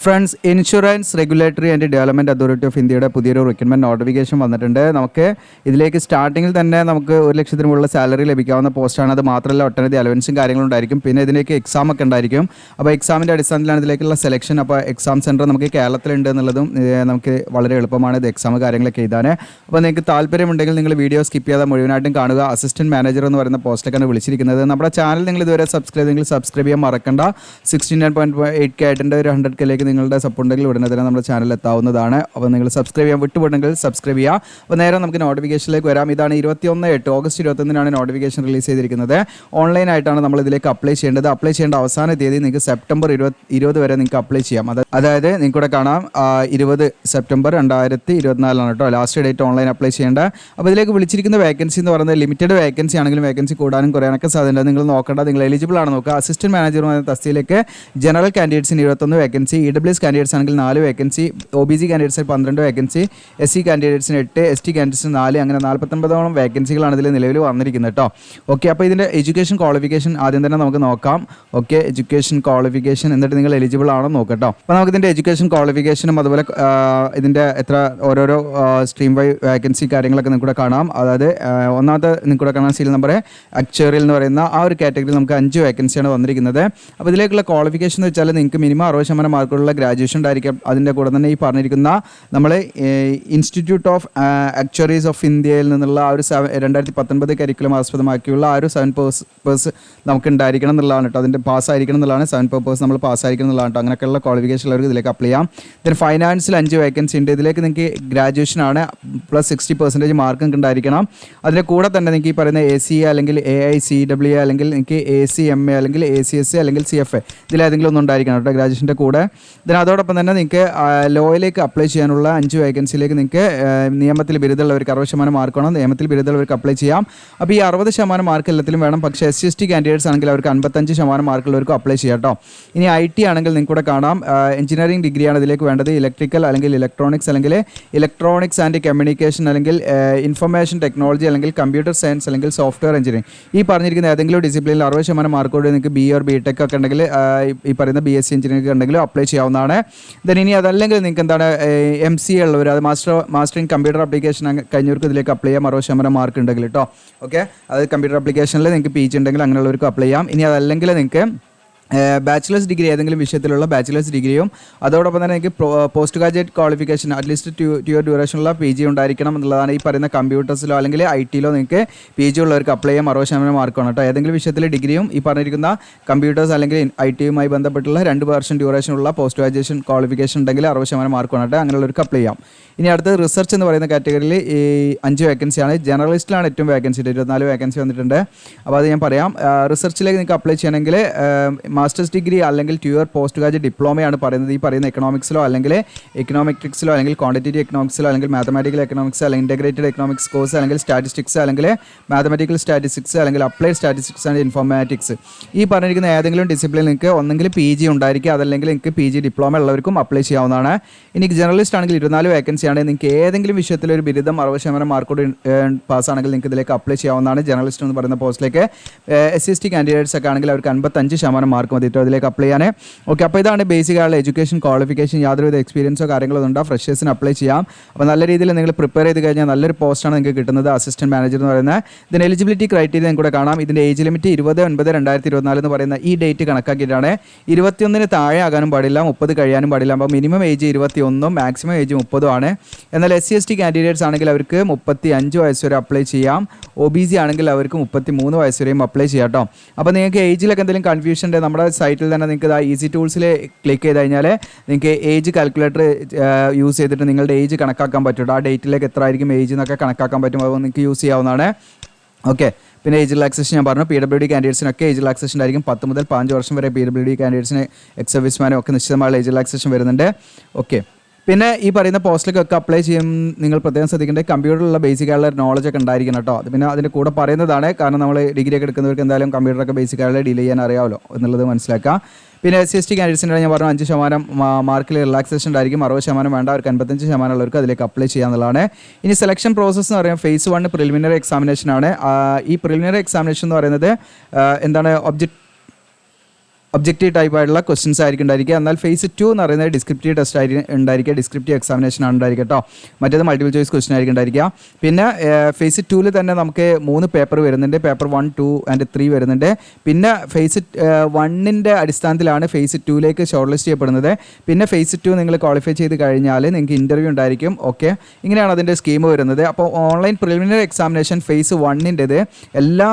Friends, insurance regulatory and development authority of ഇന്ത്യയുടെ പുതിയൊരു recruitment notification വന്നിട്ടുണ്ട്. നമുക്ക് ഇതിലേക്ക് സ്റ്റാർട്ടിങ്ങിൽ തന്നെ നമുക്ക് 1,00,000 മുകളിൽ സാലറി ലഭിക്കാവുന്ന പോസ്റ്റാണ്. അത് മാത്രമല്ല ഒട്ടനവധി അലവൻസും കാര്യങ്ങളും ഉണ്ടായിരിക്കും. പിന്നെ ഇതിലേക്ക് എക്സാം ഒക്കെ ഉണ്ടായിരിക്കും. അപ്പോൾ എക്സാമിൻ്റെ അടിസ്ഥാനത്തിലാണ് ഇതിലേക്കുള്ള സെലക്ഷൻ. അപ്പോൾ എക്സാം സെൻറ്റർ നമുക്ക് കേരളത്തിലുണ്ട് എന്നുള്ളതും നമുക്ക് വളരെ എളുപ്പമാണ് ഇത് എക്സാം കാര്യങ്ങളൊക്കെ എഴുതാൻ. അപ്പോൾ നിങ്ങൾക്ക് താല്പര്യമുണ്ടെങ്കിൽ നിങ്ങൾ വീഡിയോ സ്കിപ്പ് ചെയ്യാതെ മുഴുവനായിട്ടും കാണുക. അസിസ്റ്റൻറ്റ് മാനേജർ എന്ന് പറയുന്ന പോസ്റ്റിലേക്കാണ് വിളിച്ചിരിക്കുന്നത്. നമ്മുടെ ചാനൽ നിങ്ങൾ ഇതുവരെ സബ്സ്ക്രൈബ് ചെയ്യാൻ മറക്കണ്ട. 69.8K ആയിട്ടുണ്ട്. ഒരു 100K നിങ്ങളുടെ സപ്പോർട്ട് ഉണ്ടെങ്കിൽ ഉടനെ തന്നെ നമ്മുടെ ചാനൽ എത്താവുന്നതാണ്. അപ്പോൾ നിങ്ങൾ സബ്സ്ക്രൈബ് ചെയ്യാൻ വിട്ടുപോയിട്ടുണ്ടെങ്കിൽ സബ്സ്ക്രൈബ് ചെയ്യുക. അപ്പോൾ നേരെ നമുക്ക് നോട്ടിഫിക്കേഷനിലേക്ക് വരാം. ഇതാണ് 21/8 ഓഗസ്റ്റ് 21 നോട്ടിഫിക്കേഷൻ റിലീസ് ചെയ്തിരിക്കുന്നത്. ഓൺലൈനായിട്ടാണ് നമ്മൾ ഇതിലേക്ക് അപ്ലൈ ചെയ്യേണ്ടത്. അപ്ലൈ ചെയ്യേണ്ട അവസാന തീയതി നിങ്ങൾക്ക് സെപ്റ്റംബർ 20 വരെ നിങ്ങൾക്ക് അപ്ലൈ ചെയ്യാം. അതായത് നിങ്ങൾക്കൂടെ കാണാം 20 സെപ്റ്റംബർ 2024 കേട്ടോ ലാസ്റ്റ് ഡേറ്റ് ഓൺലൈൻ അപ്ലൈ ചെയ്യേണ്ട. അപ്പോൾ ഇതിലേക്ക് വിളിച്ചിരിക്കുന്ന വേക്കൻസി എന്ന് പറയുന്നത് ലിമിറ്റഡ് വേക്കൻസി ആണെങ്കിലും വേക്കൻസി കൂടാനും കുറയാനൊക്കെ സാധ്യത. നിങ്ങൾ നോക്കേണ്ട, നിങ്ങൾ എലിജിബിൾ ആണ് നോക്കുക. അസിസ്റ്റന്റ് മാനേജർ തസ്തിയിലേക്ക് ജനറൽ കാൻഡിഡേറ്റ്സിന് 21 വേക്കൻസി, EWS കാൻഡിഡേറ്റ്സ് ആണെങ്കിൽ 4 വേക്കൻസി, OBC കാൻഡിഡേറ്റ്സിന് 12 വേക്കൻസി, SC കാൻഡിഡേറ്റ്സിന് 8, ST കാൻഡിഡേറ്റ്സിന് 4, അങ്ങനെ 49 വേക്കൻസികളാണ് ഇതിൽ നിലവിൽ വന്നിരിക്കുന്നത് കേട്ടോ. ഓക്കെ, അപ്പോൾ ഇതിൻ്റെ എഡ്യൂക്കേഷൻ ക്വാളിഫിക്കേഷൻ ആദ്യം തന്നെ നമുക്ക് നോക്കാം. ഓക്കെ, എഡ്യൂക്കേഷൻ ക്വാളിഫിക്കേഷൻ എന്നിട്ട് നിങ്ങൾ എലിജിബിൾ ആണോ നോക്കട്ടോ. അപ്പോൾ നമുക്ക് ഇതിൻ്റെ എഡ്യൂക്കേഷൻ ക്വാളിഫിക്കേഷനും അതുപോലെ ഇതിൻ്റെ ഓരോരോ സ്ട്രീം വൈ വേക്കൻസി കാര്യങ്ങളൊക്കെ നിങ്ങൾക്ക് കാണാം. അതായത് ഒന്നാമത്തെ നിങ്ങൾക്ക് കാണാം സീരിയൽ നമ്പർ ആക്ച്വറിയൽ എന്ന് പറയുന്ന ആ ഒരു കാറ്റഗറിയിൽ നമുക്ക് 5 വേക്കൻസിയാണ് വന്നിരിക്കുന്നത്. അപ്പോൾ ഇതിലേക്കുള്ള ക്വാളിഫിക്കേഷൻ എന്ന് വെച്ചാൽ നിങ്ങൾക്ക് മിനിമം 60% മാർക്കുള്ള ഗ്രാജുവേഷൻ ഉണ്ടായിരിക്കും. അതിൻ്റെ കൂടെ തന്നെ ഈ പറഞ്ഞിരിക്കുന്ന നമ്മൾ ഇൻസ്റ്റിറ്റ്യൂട്ട് ഓഫ് ആക്ച്വറീസ് ഓഫ് ഇന്ത്യയിൽ നിന്നുള്ള ആ ഒരു 2019 കരിക്കുലം ആസ്പദമാക്കിയുള്ള ആ ഒരു 7 പേഴ്സ് നമുക്ക് ഉണ്ടായിരിക്കണം എന്നുള്ളതാണ് കേട്ടോ. അതിൻ്റെ പാസ്സായിരിക്കണം എന്നുള്ളതാണ്. 7 പേപ്പേഴ്സ് നമ്മൾ പാസ്സായിരിക്കണം എന്നുള്ളതാണ് കേട്ടോ. അങ്ങനെയൊക്കെയുള്ള ക്വാളിഫിക്കേഷൻ ഉള്ളവർക്ക് ഇതിലേക്ക് അപ്ലൈ ചെയ്യാം. ദെൻ ഫൈനാൻസിൽ 5 വേക്കൻസി ഉണ്ട്. ഇതിലേക്ക് നിങ്ങൾക്ക് ഗ്രാജുവേഷനാണ് പ്ലസ് 60% മാർക്ക് നിങ്ങൾക്ക് ഉണ്ടായിരിക്കണം. അതിൻ്റെ കൂടെ തന്നെ നിങ്ങൾക്ക് ഈ പറയുന്ന ACA അല്ലെങ്കിൽ AICWA അല്ലെങ്കിൽ നിങ്ങൾക്ക് ACMA അല്ലെങ്കിൽ ACSA അല്ലെങ്കിൽ CFA ഇതിലേതെങ്കിലും ഒന്നും ഉണ്ടായിരിക്കണം കേട്ടോ ഗ്രാജുവേഷൻ്റെ കൂടെ. അതോടൊപ്പം തന്നെ നിങ്ങൾക്ക് ലോയിലേക്ക് അപ്ലൈ ചെയ്യാനുള്ള 5 വേക്കൻസിയിലേക്ക് നിങ്ങൾക്ക് നിയമത്തിൽ ബിരുദമുള്ളവർക്ക് 60% മാർക്ക് വേണം. നിയമത്തിൽ ബിരുദമുള്ളവർക്ക് അപ്ലൈ ചെയ്യാം. അപ്പോൾ ഈ 60% മാർക്ക് എല്ലാത്തിലും വേണം. പക്ഷേ SC/ST കാൻഡിഡേറ്റ്സ് ആണെങ്കിൽ അവർക്ക് 55% മാർക്കുള്ളവർക്കും അപ്ലൈ ചെയ്യാം കേട്ടോ. ഇനി IT ആണെങ്കിൽ നിങ്ങൾക്ക് കാണാം എഞ്ചിനീയറിംഗ് ഡിഗ്രിയാണ് ഇതിലേക്ക് വേണ്ടത്. ഇലക്ട്രിക്കൽ അല്ലെങ്കിൽ ഇലക്ട്രോണിക്സ് അല്ലെങ്കിൽ ഇലക്ട്രോണിക്സ് ആൻഡ് കമ്മ്യൂണിക്കേഷൻ അല്ലെങ്കിൽ ഇൻഫർമേഷൻ ടെക്നോളജി അല്ലെങ്കിൽ കമ്പ്യൂട്ടർ സയൻസ് അല്ലെങ്കിൽ സോഫ്റ്റ്വെയർ എഞ്ചിനീയറിംഗ് ഈ പറഞ്ഞിരിക്കുന്ന ഏതെങ്കിലും ഡിസിപ്ലിനിൽ 60% മാർക്കോട് നിങ്ങൾക്ക് BA or BTech ഒക്കെ ഉണ്ടെങ്കിൽ ഈ പറയുന്ന BSc എഞ്ചിനീയറിംഗ് ഉണ്ടെങ്കിലും അപ്ലൈ ചെയ്യാവുന്നതാണ്. ദെൻ ഇനി അതല്ലെങ്കിൽ നിങ്ങൾക്ക് എന്താണ് MCA ഉള്ളവർ, അത് മാസ്റ്റർ ഇൻ കമ്പ്യൂട്ടർ ആപ്ലിക്കേഷൻ കഴിഞ്ഞവർക്ക് ഇതിലേക്ക് അപ്ലൈ ചെയ്യാം 60% മാർക്ക് ഉണ്ടെങ്കിൽ കേട്ടോ. ഓക്കെ, അത് കമ്പ്യൂട്ടർ ആപ്ലിക്കേഷനിൽ നിങ്ങൾക്ക് PG ഉണ്ടെങ്കിൽ അങ്ങനെയുള്ളവർക്ക് അപ്ലൈ ചെയ്യാം. ഇനി അതല്ലെങ്കിൽ നിങ്ങൾക്ക് ബാച്ചിലേഴ്സ് ഡിഗ്രി ഏതെങ്കിലും വിഷയത്തിലുള്ള ബാച്ചിലേഴ്സ് ഡിഗ്രിയും അതോടൊപ്പം തന്നെ എനിക്ക് post graduate qualification at least 2 year ഡ്യൂറേഷനുള്ള PG ഉണ്ടായിരിക്കണം എന്നുള്ളതാണ്. ഈ പറയുന്ന കമ്പ്യൂട്ടേഴ്സിലോ അല്ലെങ്കിൽ IT-ലോ നിങ്ങൾക്ക് PG ഉള്ളവർക്ക് അപ്ലൈ ചെയ്യാം 60% മാർക്കാണ് കേട്ടോ. ഏതെങ്കിലും വിഷയത്തിൽ ഡിഗ്രിയും ഈ പറഞ്ഞിരിക്കുന്ന കമ്പ്യൂട്ടേഴ്സ് അല്ലെങ്കിൽ IT-യുമായി ബന്ധപ്പെട്ടുള്ള 2 വർഷം ഡ്യൂറേഷനുള്ള പോസ്റ്റ് ഗ്രാജുവേഷൻ ക്വാളിഫിക്കേഷൻ ഉണ്ടെങ്കിൽ 60% മാർക്കാണ് കേട്ടോ. അങ്ങനെയുള്ളവർക്ക് അപ്ലൈ ചെയ്യാം. ഇനി അടുത്തത് റിസർച്ച് എന്ന് പറയുന്ന കാറ്റഗറിയിൽ ഈ 5 വേക്കൻസിയാണ്. ജേർണലിസ്റ്റിലാണ് ഏറ്റവും വേക്കൻസി, 24 വേക്കൻസി വന്നിട്ടുണ്ട്. അപ്പോൾ അത് ഞാൻ പറയാം. റിസർച്ചിലേക്ക് നിങ്ങൾക്ക് അപ്ലൈ ചെയ്യണമെങ്കിൽ മാസ്റ്റേഴ്സ് ഡിഗ്രി അല്ലെങ്കിൽ 2 ഇയർ പോസ്റ്റ് ഗ്രാജുവേറ്റ് ഡിപ്ലോമയാണ് പറയുന്നത്. ഈ പറയുന്ന എക്കണോമിക്സിലോ അല്ലെങ്കിൽ എക്കണോമെട്രിക്സിലോ അല്ലെങ്കിൽ ക്വാണ്ടിറ്റേറ്റീവ് എക്കണോമിക്സിലോ അല്ലെങ്കിൽ മാത്തമാറ്റിക്കൽ എക്കണോമിക്സ് അല്ലെങ്കിൽ ഇൻ്റഗ്രേറ്റഡ് എക്കണോമിക്സ് കോഴ്സ് അല്ലെങ്കിൽ സ്റ്റാറ്റിസ്റ്റിക്സ് അല്ലെങ്കിൽ മാത്തമാറ്റിക്കൽ സ്റ്റാറ്റിസ്റ്റിക്സ് അല്ലെങ്കിൽ അപ്ലൈഡ് സ്റ്റാറ്റിസ്റ്റിക്സ് ആൻഡ് ഇൻഫോർമാറ്റിക്സ് ഈ പറഞ്ഞിരിക്കുന്ന ഏതെങ്കിലും ഡിസിപ്ലിൻ നിങ്ങൾക്ക് ഒന്നെങ്കിൽ PG ഉണ്ടായിരിക്കുക, അതല്ലെങ്കിൽ നിങ്ങൾക്ക് PG ഡിപ്ലോമ ഉള്ളവർക്കും അപ്ലൈ ചെയ്യാവുന്നതാണ്. ഇനി ജേർണലിസ്റ്റ് ആണെങ്കിൽ 24 വേക്കൻസി ആണ്. നിങ്ങൾക്ക് ഏതെങ്കിലും വിഷയത്തിൽ ഒരു ബിരുദം 60% മാർക്കോട് പാസ്സാണെങ്കിൽ നിങ്ങൾക്ക് ഇതിലേക്ക് അപ്ലൈ ചെയ്യാവുന്നതാണ്. ജേർണലിസ്റ്റ് എന്ന് പറയുന്ന പോസ്റ്റിലേക്ക് SC/ST കാൻഡിഡേറ്റ്സ് ഒക്കെ ആണെങ്കിൽ അവർക്ക് 55% മാർക്ക് മതിയിട്ട് അതിലേക്ക് അപ്ലൈ ചെയ്യാൻ. ഓക്കെ, അപ്പോൾ ഇതാണ് ബേസിക് ആയുള്ള എഡ്യൂക്കേഷൻ ക്വാളിഫിക്കേഷൻ. യാതൊരുവിധ എക്സ്പീരിയൻസോ കാര്യങ്ങളോ ഉണ്ടോ ഫ്രഷേഴ്സിന് അപ്ലൈ ചെയ്യാം. അപ്പോൾ നല്ല രീതിയിൽ നിങ്ങൾ പ്രിപ്പയർ ചെയ്ത് കഴിഞ്ഞാൽ നല്ലൊരു പോസ്റ്റാണ് നിങ്ങൾക്ക് കിട്ടുന്നത്, അസിസ്റ്റന്റ് മാനേജർ എന്ന് പറയുന്നത്. ഇതിന് എലിജിബിലിറ്റി ക്രൈറ്റീരിയ നിങ്ങൾക്ക് കാണാം. ഇതിൻ്റെ ഏജ് ലിമിറ്റ് 20/9/2024 എന്ന് പറയുന്ന ഈ ഡേറ്റ് കണക്കാക്കിയിട്ടാണ്. 21 താഴെ ആകാനും പാടില്ല, 30 കഴിയാനും പാടില്ല. അപ്പോൾ മിനിമം ഏജ് 21 മാക്സിമം ഏജ് 30 ആണ്. എന്നാൽ SC/ST കാൻഡിഡേറ്റ്സ് ആണെങ്കിൽ അവർക്ക് 35 വയസ്സ് വരെ അപ്ലൈ ചെയ്യാം. OBC ആണെങ്കിൽ അവർക്ക് 33 വയസ്സ് വരെയും അപ്ലൈ ചെയ്യാം കേട്ടോ. അപ്പോൾ നിങ്ങൾക്ക് ഏജിലൊക്കെ എന്തെങ്കിലും കൺഫ്യൂഷൻ ഉണ്ട്, നമ്മുടെ സൈറ്റിൽ തന്നെ നിങ്ങൾക്ക് ഈസി ടൂൾസിൽ ക്ലിക്ക് ചെയ്ത് കഴിഞ്ഞാൽ നിങ്ങൾക്ക് ഏജ് കാൽക്കുലേറ്റർ യൂസ് ചെയ്തിട്ട് നിങ്ങളുടെ ഏജ് കണക്കാക്കാൻ പറ്റും. ആ ഡേറ്റിലേക്ക് എത്ര ആയിരിക്കും ഏജ് എന്നൊക്കെ കണക്കാക്കാൻ പറ്റും. അപ്പോൾ നിങ്ങൾക്ക് യൂസ് ചെയ്യാവുന്നതാണ്. ഓക്കെ, പിന്നെ ഏജ് റിലാക്സേഷൻ ഞാൻ പറഞ്ഞു. PWD കാൻഡിഡേറ്റ്സിനൊക്കെ ഏജ് റിലാക്സേഷൻ ആയിരിക്കും. 10 മുതൽ 15 വർഷം വരെ PWD കാൻഡിഡേറ്റ്സിന് എക്സ് സർവീസ്മാനും ഒക്കെ നിശ്ചിതമായ ഏജ് റിലാക്സേഷൻ വരുന്നുണ്ട്. ഓക്കെ, പിന്നെ ഈ പറയുന്ന പോസ്റ്റിലേക്കൊക്കെ അപ്ലൈ ചെയ്യും നിങ്ങൾ പ്രത്യേകം ശ്രദ്ധിക്കേണ്ടത് കമ്പ്യൂട്ടറിലുള്ള ബേസിക് ആയുള്ള നോളജ് ഒക്കെ ഉണ്ടായിരിക്കണം കേട്ടോ. അത് പിന്നെ അതിൻ്റെ കൂടെ പറയുന്നതാണ്. കാരണം നമ്മൾ ഡിഗ്രി ഒക്കെ എടുക്കുന്നവർക്ക് എന്തായാലും കമ്പ്യൂട്ടറൊക്കെ ബേസിക് ആയുള്ള ഡീൽ ചെയ്യാൻ അറിയാമല്ലോ എന്നുള്ളത് മനസ്സിലാക്കാം. പിന്നെ SC/ST കാൻഡിഡേറ്റ്സിൻ്റെ ഞാൻ പറഞ്ഞു 5% മാർക്കിൽ റിലാക്സേഷൻ ഉണ്ടായിരിക്കും. 60% വേണ്ട, അവർക്ക് 55% ഉള്ളവർക്ക് അതിലേക്ക് അപ്ലൈ ചെയ്യാന്നുള്ളതാണ്. ഇനി സെലക്ഷൻ പ്രോസസ്സ് എന്ന് പറയുമ്പോൾ phase 1 പ്രിലിമിനറി എക്സാമിനേഷൻ ആണ്. ഈ പ്രിലിമിനറി എക്സാമിനേഷൻ എന്ന് പറയുന്നത് എന്താണ് ഒബ്ജക്റ്റീവ് ടൈപ്പ് ആയിട്ടുള്ള ക്വസ്റ്റ്യൻസ് ആയിരിക്കും ഉണ്ടായിരിക്കുക. എന്നാൽ ഫേസ് 2 എന്ന് പറയുന്നത് ഡിസ്ക്രിപ്റ്റീവ് ടെസ്റ്റ് ആയിരിക്കും ഉണ്ടായിരിക്കുക, ഡിസ്ക്രിപ്റ്റീവ് എക്സാമിനേഷൻ ആണ് ഉണ്ടായിരിക്കുക കേട്ടോ. മറ്റേത് മൾട്ടിപ്പിൾ ചോയ്സ് ക്വസ്റ്റ്യൻ ആയിരിക്കും ഉണ്ടായിരിക്കുക. പിന്നെ ഫേസ് 2 തന്നെ നമുക്ക് 3 പേപ്പർ വരുന്നുണ്ട്, പേപ്പർ 1, 2 and 3 വരുന്നുണ്ട്. പിന്നെ ഫേസ് 1ൻ്റെ അടിസ്ഥാനത്തിലാണ് ഫേസ് 2ലേക്ക് ഷോർട്ട് ലിസ്റ്റ് ചെയ്യപ്പെടുന്നത്. പിന്നെ ഫേസ് 2 നിങ്ങൾ ക്വാളിഫൈ ചെയ്ത് കഴിഞ്ഞാൽ നിങ്ങൾക്ക് ഇൻ്റർവ്യൂ ഉണ്ടായിരിക്കും. ഓക്കെ, ഇങ്ങനെയാണ് അതിൻ്റെ സ്കീം വരുന്നത്. അപ്പോൾ ഓൺലൈൻ പ്രിലിമിനറി എക്സാമിനേഷൻ ഫേസ് 1ൻ്റേത് എല്ലാ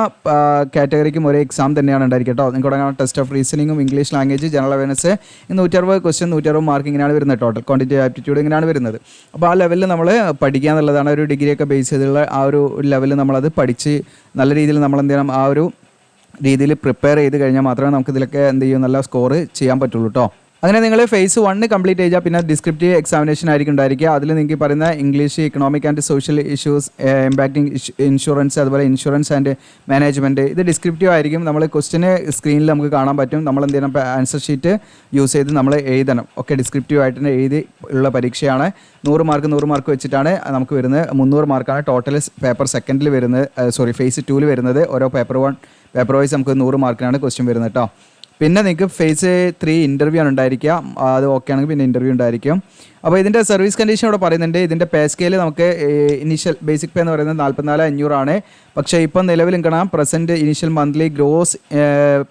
കാറ്റഗറിക്കും ഒരേ എക്സാം തന്നെയാണ് ഉണ്ടായിരിക്കുക കേട്ടോ. നിങ്ങൾക്ക് test of reasoning, English language, general awareness, 160 question, 160 mark ഇങ്ങനെയാണ് വരുന്നത്. ടോട്ടൽ ക്വാണ്ടിറ്റി ആപ്റ്റിറ്റ്യൂഡ് ഇങ്ങനെയാണ് വരുന്നത്. അപ്പോൾ ആ ലെവലിൽ നമ്മൾ പഠിക്കുക എന്നുള്ളതാണ്. ഒരു ഡിഗ്രിയൊക്കെ ബേസ് ചെയ്തുള്ള ആ ഒരു ലെവലിൽ നമ്മളത് പഠിച്ച് നല്ല രീതിയിൽ നമ്മൾ എന്ത് ചെയ്യണം, ആ ഒരു രീതിയിൽ പ്രിപ്പയർ ചെയ്ത് കഴിഞ്ഞാൽ മാത്രമേ നമുക്ക് ഇതിലൊക്കെ എന്ത് ചെയ്യും, നല്ല സ്കോർ ചെയ്യാൻ പറ്റുള്ളൂ കേട്ടോ. അങ്ങനെ നിങ്ങൾ ഫേസ് 1 കംപ്ലീറ്റ് ചെയ്താൽ പിന്നെ ഡിസ്ക്രിപ്റ്റീവ് എക്സാമിനേഷൻ ആയിരിക്കും ഉണ്ടായിരിക്കുക. അതിൽ നിങ്ങൾക്ക് പറയുന്ന English, economic and social issues, impacting insurance, അതുപോലെ ഇൻഷുറൻസ് ആൻഡ് മാനേജ്മെൻറ്റ്, ഇത് ഡിസ്ക്രിപ്റ്റീവ് ആയിരിക്കും. നമ്മൾ ക്വസ്റ്റിന് സ്ക്രീനിൽ നമുക്ക് കാണാൻ പറ്റും. നമ്മൾ എന്ത് ചെയ്യണം, ആൻസർ ഷീറ്റ് യൂസ് ചെയ്ത് നമ്മൾ എഴുതണം. ഒക്കെ ഡിസ്ക്രിപ്റ്റീവ് ആയിട്ട് തന്നെ എഴുതി ഉള്ള പരീക്ഷയാണ്. 100 മാർക്ക് വെച്ചിട്ടാണ് നമുക്ക് വരുന്നത്. 300 മാർക്കാണ് ടോട്ടൽ പേപ്പർ സെക്കൻഡിൽ വരുന്നത്, ഫേസ് 2 വരുന്നത്. ഓരോ പേപ്പർ വൈസ് നമുക്ക് 100 മാർക്കിനാണ് ക്വസ്റ്റ്യൻ വരുന്നത് കേട്ടോ. പിന്നെ നിങ്ങൾക്ക് ഫേസ് 3 ഇൻ്റർവ്യൂ ആണ് ഉണ്ടായിരിക്കുക. അത് ഓക്കെ ആണെങ്കിൽ പിന്നെ ഇൻ്റർവ്യൂ ഉണ്ടായിരിക്കും. അപ്പോൾ ഇതിൻ്റെ സർവീസ് കണ്ടീഷൻ ഇവിടെ പറയുന്നുണ്ട്. ഇതിൻ്റെ പേ സ്കെയിൽ നമുക്ക് ഇനീഷ്യൽ ബേസിക് പേ എന്ന് പറയുന്നത് 44,500 ആണ്. പക്ഷേ ഇപ്പം നിലവിൽ കാണാം present initial monthly gross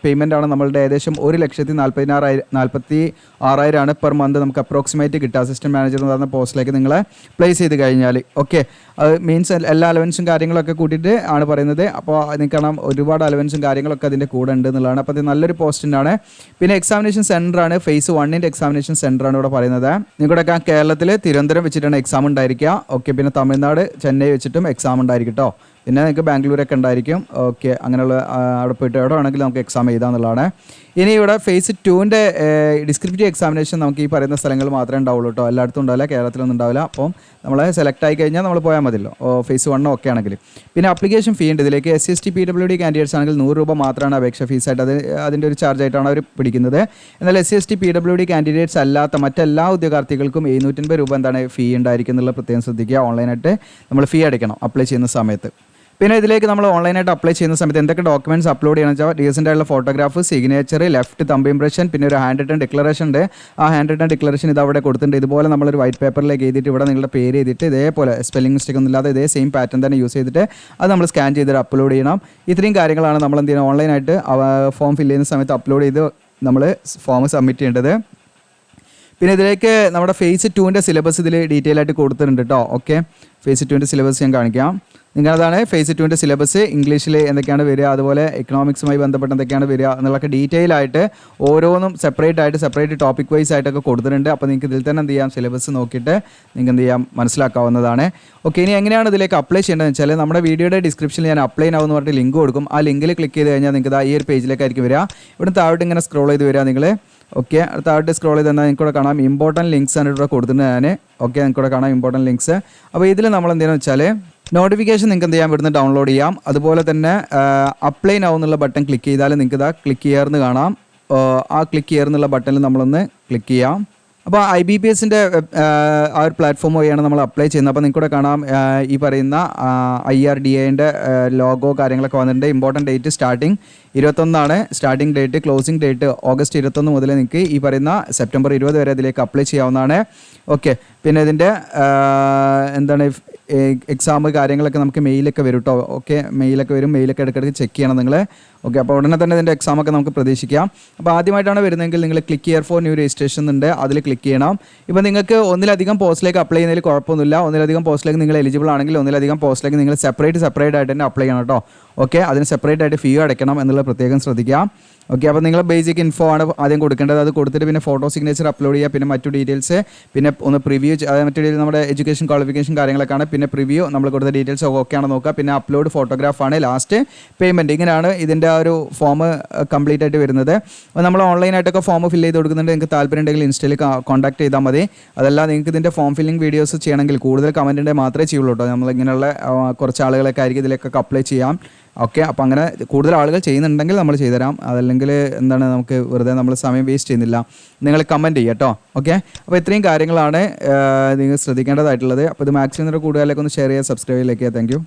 payment ആണ് നമ്മളുടെ ഏകദേശം 1,46,000 ആണ് പെർ മന്ത് നമുക്ക് അപ്രോക്സിമേറ്റ് കിട്ടുക അസിസ്റ്റൻറ്റ് മാനേജർ എന്ന് പറയുന്ന പോസ്റ്റിലേക്ക് നിങ്ങളെ പ്ലേസ് ചെയ്ത് കഴിഞ്ഞാൽ. ഓക്കെ, അത് മീൻസ് എല്ലാ അലവൻസും കാര്യങ്ങളൊക്കെ കൂട്ടിയിട്ട് ആണ് പറയുന്നത്. അപ്പോൾ നിങ്ങൾക്ക് കാണാം ഒരുപാട് അലവൻസും കാര്യങ്ങളൊക്കെ അതിൻ്റെ കൂടെ ഉണ്ട് എന്നുള്ളതാണ്. അപ്പോൾ അത് നല്ലൊരു പോസ്റ്റിനാണ്. പിന്നെ എക്സാമിനേഷൻ സെൻറ്ററാണ് ഫേസ് 1ൻ്റെ എക്സാമിനേഷൻ സെൻറ്ററാണ് ഇവിടെ പറയുന്നത്. നിങ്ങളുടെ കേരളത്തിൽ തിരുവനന്തപുരം വെച്ചിട്ടാണ് എക്സാം ഉണ്ടായിരിക്കുക. ഓക്കെ, പിന്നെ തമിഴ്നാട് ചെന്നൈ വെച്ചിട്ടും എക്സാം ഉണ്ടായിരിക്കും കേട്ടോ. പിന്നെ നിങ്ങൾക്ക് ബാംഗ്ലൂരൊക്കെ ഉണ്ടായിരിക്കും. ഓക്കെ, അങ്ങനെയുള്ള അവിടെ പോയിട്ട് എവിടെ വേണമെങ്കിൽ നമുക്ക് എക്സാം എഴുതാമെന്നുള്ളതാണ്. ഇനി ഇവിടെ ഫേസ് 2ൻ്റെ ഡിസ്ക്രിപ്റ്റീവ് എക്സാമിനേഷൻ നമുക്ക് ഈ പറയുന്ന സ്ഥലങ്ങൾ മാത്രമേ ഉണ്ടാവുള്ളൂ കേട്ടോ. എല്ലായിടത്തും ഉണ്ടാവില്ല, കേരളത്തിലൊന്നും ഉണ്ടാവില്ല. അപ്പം നമ്മൾ സെലക്ട് ആയി കഴിഞ്ഞാൽ നമ്മൾ പോയാൽ മതിയല്ലോ ഫേസ് 1 ഒക്കെ ആണെങ്കിൽ. പിന്നെ അപ്ലിക്കേഷൻ ഫീ ഉണ്ട് ഇതിലേക്ക്. SC/ST PWD കാൻഡിഡേറ്റ്സ് ആണെങ്കിൽ 100 രൂപ മാത്രമാണ് അപേക്ഷ ഫീസായിട്ട്. അതിൻ്റെ ഒരു ചാർജ് ആയിട്ടാണ് അവർ പിടിക്കുന്നത്. എന്നാൽ SC/ST PWD കാൻഡിഡേറ്റ്സ് അല്ലാത്ത മറ്റെല്ലാ ഉദ്യോഗാർത്ഥികൾക്കും 750 രൂപ എന്താണ് ഫീ ഉണ്ടായിരിക്കും എന്നുള്ള പ്രത്യേകം ശ്രദ്ധിക്കുക. ഓൺലൈനായിട്ട് നമ്മൾ ഫീ അടയ്ക്കണം അപ്ലൈ ചെയ്യുന്ന സമയത്ത്. പിന്നെ ഇതിലേക്ക് നമ്മൾ ഓൺലൈനായിട്ട് അപ്ലൈ ചെയ്യുന്ന സമയത്ത് എന്തൊക്കെ ഡോക്യുമെൻറ്റ്സ് അപ്ലോഡ് ചെയ്യണമെന്ന് വെച്ചാൽ റീസെൻ്റ് ആയിട്ടുള്ള photograph, signature, left thumb impression, പിന്നെ ഒരു ഹാൻഡ് റിട്ടൺ ഡിക്ലറേഷൻ ഉണ്ട്. ആ ഹാൻഡ് റിട്ടൺ ഡിക്ലറേഷൻ ഇത് അവിടെ കൊടുത്തിട്ടുണ്ട്. ഇതുപോലെ നമ്മളൊരു വൈറ്റ് പേപ്പറിലേക്ക് എഴുതിയിട്ട് ഇവിടെ നിങ്ങളുടെ പേര് എഴുതിയിട്ട് ഇതേപോലെ സ്പെല്ലിംഗ് മിസ്റ്റേക്ക് ഒന്നും ഇല്ലാതെ ഇതേ സെയിം പാറ്റേൺ തന്നെ യൂസ് ചെയ്തിട്ട് അത് നമ്മൾ സ്കാൻ ചെയ്തിട്ട് അപ്ലോഡ് ചെയ്യണം. ഇത്രയും കാര്യങ്ങളാണ് നമ്മൾ എന്ത് ചെയ്യണം, ഓൺലൈനായിട്ട് ഫോം ഫില്ല് ചെയ്യുന്ന സമയത്ത് അപ്ലോഡ് ചെയ്ത് നമ്മൾ ഫോം സബ്മിറ്റ് ചെയ്യേണ്ടത്. പിന്നെ ഇതിലേക്ക് നമ്മുടെ ഫേസ് 2ൻ്റെ സിലബസ് ഇതിൽ ഡീറ്റെയിൽ ആയിട്ട് കൊടുത്തിട്ടുണ്ട് കേട്ടോ. ഓക്കെ, ഫേസ് 2ൻ്റെ സിലബസ് ഞാൻ കാണിക്കാം. നിങ്ങളതാണ് ഫേസ് 2ൻ്റെ സിലബസ്. ഇംഗ്ലീഷിൽ എന്തൊക്കെയാണ് വരിക, അതുപോലെ എക്കണോമിക്സുമായി ബന്ധപ്പെട്ട് എന്തൊക്കെയാണ് വരിക എന്നുള്ളതൊക്കെ ഡീറ്റെയിൽ ആയിട്ട് ഓരോന്നും സെപ്പറേറ്റ് ടോപ്പിക് വൈസ് ആയിട്ടൊക്കെ കൊടുത്തിട്ടുണ്ട്. അപ്പോൾ നിങ്ങൾക്ക് ഇതിൽ തന്നെ എന്ത് ചെയ്യാം, സിലബസ് നോക്കിയിട്ട് നിങ്ങൾക്ക് എന്ത് ചെയ്യാം, മനസ്സിലാക്കാവുന്നതാണ്. ഓക്കെ, ഇനി എങ്ങനെയാണ് ഇതിലേക്ക് അപ്ലൈ ചെയ്യേണ്ടതെന്ന് വെച്ചാൽ നമ്മുടെ വീഡിയോയുടെ ഡിസ്ക്രിപ്ഷനിൽ ഞാൻ അപ്ലൈ നൗ എന്ന് പറഞ്ഞിട്ട് ലിങ്ക് കൊടുക്കും. ആ ലിങ്കിൽ ക്ലിക്ക് ചെയ്ത് കഴിഞ്ഞാൽ നിങ്ങൾക്ക് ഈ ഒരു പേജിലേക്കായിരിക്കും വരിക. ഇവിടെ താഴോട്ട് ഇങ്ങനെ സ്ക്രോൾ ചെയ്ത് വരിക നിങ്ങൾ. ഓക്കെ, താഴോട്ട് സ്ക്രോൾ ചെയ്ത് തന്നാൽ നിങ്ങൾക്ക് കാണാം ഇമ്പോർട്ടൻറ്റ് ലിങ്ക്സ് ആണ് ഇവിടെ കൊടുത്തിട്ടുണ്ട് ഞാൻ. ഓക്കെ, നിങ്ങൾക്ക് കാണാം ഇമ്പോർട്ടൻറ്റ് ലിങ്ക്സ്. അപ്പോൾ ഇതിൽ നമ്മൾ എന്തെന്ന് വെച്ചാൽ നോട്ടിഫിക്കേഷൻ നിങ്ങൾക്ക് എന്ത് ചെയ്യാം, ഇവിടുന്ന് ഡൗൺലോഡ് ചെയ്യാം. അതുപോലെ തന്നെ അപ്ലൈ നൗ എന്നുള്ള ബട്ടൺ ക്ലിക്ക് ചെയ്താൽ നിങ്ങൾക്ക് ഇതാ ക്ലിക്ക് ചെയ്യാമെന്ന് കാണാം. ആ ക്ലിക്ക് ചെയ്യാമെന്നുള്ള ബട്ടണിൽ നമ്മളൊന്ന് ക്ലിക്ക് ചെയ്യാം. അപ്പോൾ IBPSൻ്റെ ആ ഒരു പ്ലാറ്റ്ഫോം വഴിയാണ് നമ്മൾ അപ്ലൈ ചെയ്യുന്നത്. അപ്പോൾ നിങ്ങൾക്ക് കാണാം ഈ പറയുന്ന IRDAൻ്റെ ലോഗോ കാര്യങ്ങളൊക്കെ വന്നിട്ടുണ്ട്. Important date starting 21 starting date. Closing date August 21 മുതൽ നിങ്ങൾക്ക് ഈ പറയുന്ന സെപ്റ്റംബർ 20 വരെ ഇതിലേക്ക് അപ്ലൈ ചെയ്യാവുന്നതാണ്. ഓക്കെ, പിന്നെ ഇതിൻ്റെ എന്താണ് എക്സാം കാര്യങ്ങളൊക്കെ നമുക്ക് മെയിലൊക്കെ വരും കേട്ടോ. ഓക്കെ, മെയിലൊക്കെ വരും. മെയിലൊക്കെ ഇടയ്ക്കിടയ്ക്ക് ചെക്ക് ചെയ്യണം നിങ്ങൾ. ഓക്കെ, അപ്പോൾ ഉടനെ തന്നെ ഇതിൻ്റെ എക്സാമൊക്കെ നമുക്ക് പ്രതീക്ഷിക്കാം. അപ്പോൾ ആദ്യമായിട്ടാണ് വരുന്നതെങ്കിൽ നിങ്ങൾ click here for new registration ഉണ്ട്, അതിൽ ക്ലിക്ക് ചെയ്യണം. ഇപ്പോൾ നിങ്ങൾക്ക് ഒന്നിലധികം പോസ്റ്റിലേക്ക് അപ്ലൈ ചെയ്യുന്നതിൽ കുഴപ്പമൊന്നുമില്ല. ഒന്നിലധികം പോസ്റ്റിലേക്ക് നിങ്ങൾ എലിജിബിൾ ആണെങ്കിൽ ഒന്നിലധികം പോസ്റ്റിലേക്ക് നിങ്ങൾ സെപ്പറേറ്റ് ആയിട്ട് തന്നെ അപ്ലൈ ചെയ്യണം കേട്ടോ. ഓക്കെ, അതിന് സെപ്പറേറ്റ് ആയിട്ട് ഫീ അടയ്ക്കണം എന്നുള്ളത് പ്രത്യേകം ശ്രദ്ധിക്കാം. ഓക്കെ, അപ്പോൾ നിങ്ങൾ ബേസിക് ഇൻഫോ ആണ് ആദ്യം കൊടുക്കേണ്ടത്. അത് കൊടുത്തിട്ട് പിന്നെ ഫോട്ടോ സിഗ്നേച്ചർ അപ്ലോഡ് ചെയ്യുക. പിന്നെ മറ്റു ഡീറ്റെയിൽസ്, പിന്നെ ഒന്ന് പ്രിവ്യൂ, മറ്റു ഡീറ്റെയിൽ നമ്മുടെ എഡ്യൂക്കേഷൻ ക്വാളിഫിക്കേഷൻ കാര്യങ്ങളൊക്കെയാണ്. പിന്നെ പ്രിവ്യൂ നമ്മൾ കൊടുത്ത ഡീറ്റെയിൽസ് ഒക്കെ ആണ് നോക്കുക. പിന്നെ അപ്ലോഡ് ഫോട്ടോഗ്രാഫാണ്, ലാസ്റ്റ് പേയ്മെൻറ്റ്. ഇങ്ങനെയാണ് ഇതിൻ്റെ ആ ഒരു ഫോം കംപ്ലീറ്റ് ആയിട്ട് വരുന്നത്. അപ്പോൾ നമ്മൾ ഓൺലൈനായിട്ടൊക്കെ ഫോം ഫില്ല് ചെയ്ത് കൊടുക്കുന്നുണ്ട്. നിങ്ങൾക്ക് താല്പര്യം ഉണ്ടെങ്കിൽ ഇൻസ്റ്റയിൽ കോൺടാക്ട് ചെയ്താൽ മതി. അതല്ല നിങ്ങൾക്ക് ഇതിൻ്റെ ഫോം ഫില്ലിംഗ് വീഡിയോസ് ചെയ്യണമെങ്കിൽ കൂടുതൽ കമൻറ്റ് ഉണ്ടെങ്കിൽ മാത്രമേ ചെയ്യുള്ളൂ കേട്ടോ. നമ്മളിങ്ങനെയുള്ള കുറച്ച് ആളുകളൊക്കെ ആയിരിക്കും ഇതിലേക്കൊക്കെ അപ്ലൈ ചെയ്യാം. ഓക്കെ, അപ്പോൾ അങ്ങനെ കൂടുതൽ ആളുകൾ ചെയ്യുന്നുണ്ടെങ്കിൽ നമ്മൾ ചെയ്തുതരാം. അതല്ലെങ്കിൽ എന്താണ്, നമുക്ക് വെറുതെ നമ്മൾ സമയം വേസ്റ്റ് ചെയ്യുന്നില്ല. നിങ്ങൾ കമൻറ്റ് ചെയ്യുക കേട്ടോ. ഓക്കെ, അപ്പോൾ ഇത്രയും കാര്യങ്ങളാണ് നിങ്ങൾ ശ്രദ്ധിക്കേണ്ടതായിട്ടുള്ളത്. അപ്പോൾ ഇത് മാക്സിമം കൂടുതലൊക്കെ ഒന്ന് ഷെയർ ചെയ്യുക, സബ്സ്ക്രൈബ് ചെയ്യുക. Thank you.